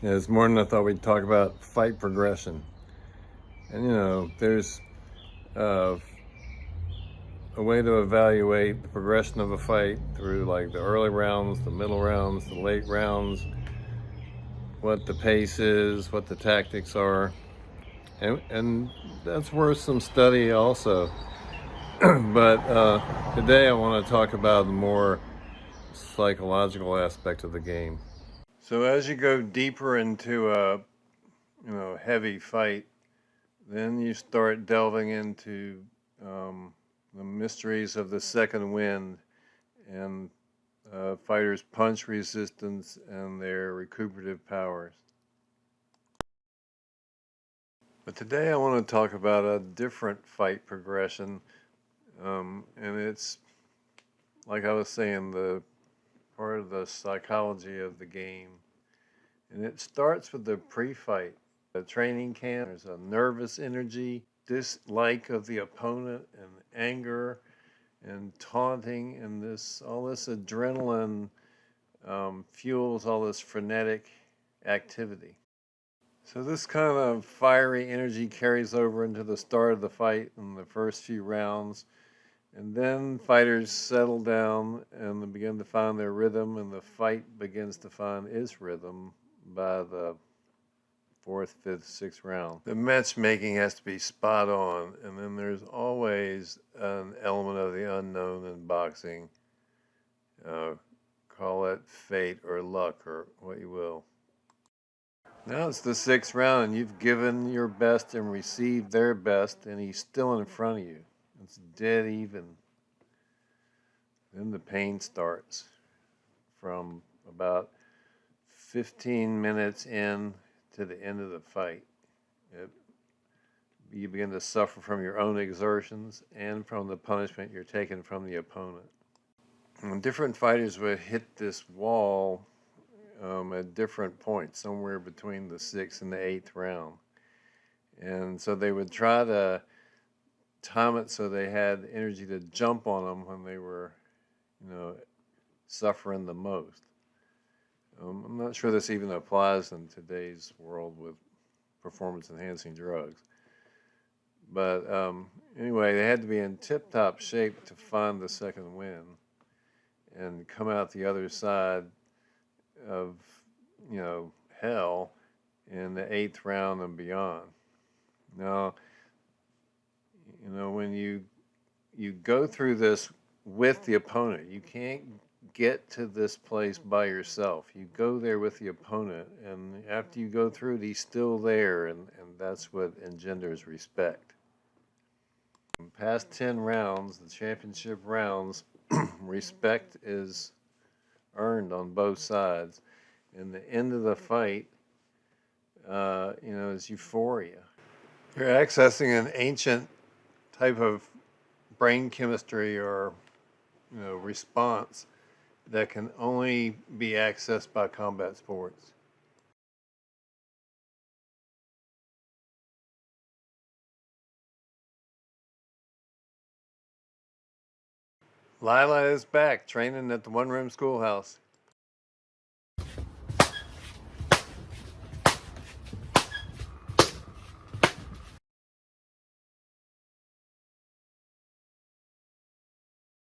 Yeah, this morning I thought we'd talk about fight progression. And there's uh, a way to evaluate the progression of a fight through like the early rounds, the middle rounds, the late rounds, what the pace is, what the tactics are. And that's worth some study also. But today I want to talk about the more psychological aspect of the game. So as you go deeper into a heavy fight, then you start delving into the mysteries of the second wind and fighters' punch resistance and their recuperative powers. But today I want to talk about a different fight progression, and it's like I was saying, the part of the psychology of the game, and it starts with the pre-fight. A training camp, there's a nervous energy, dislike of the opponent, and anger and taunting, and all this adrenaline fuels all this frenetic activity. So this kind of fiery energy carries over into the start of the fight in the first few rounds, and then fighters settle down and they begin to find their rhythm, and the fight begins to find its rhythm by the fourth, fifth, sixth round. The matchmaking has to be spot on, and then there's always an element of the unknown in boxing. Call it fate or luck or what you will. Now it's the sixth round, and you've given your best and received their best, and he's still in front of you. It's dead even. Then the pain starts from about 15 minutes in to the end of the fight. You begin to suffer from your own exertions and from the punishment you're taking from the opponent. And different fighters would hit this wall at different points, somewhere between the sixth and the eighth round. And so they would try to time it so they had energy to jump on them when they were, suffering the most. I'm not sure this even applies in today's world with performance-enhancing drugs. But anyway, they had to be in tip-top shape to find the second win and come out the other side of, hell in the eighth round and beyond. Now, when you go through this with the opponent, you can't get to this place by yourself. You go there with the opponent, and after you go through it, he's still there, and that's what engenders respect. Past 10 rounds, the championship rounds, respect is earned on both sides. And the end of the fight, is euphoria. You're accessing an ancient type of brain chemistry or, response that can only be accessed by combat sports. Lila is back training at the One Room Schoolhouse.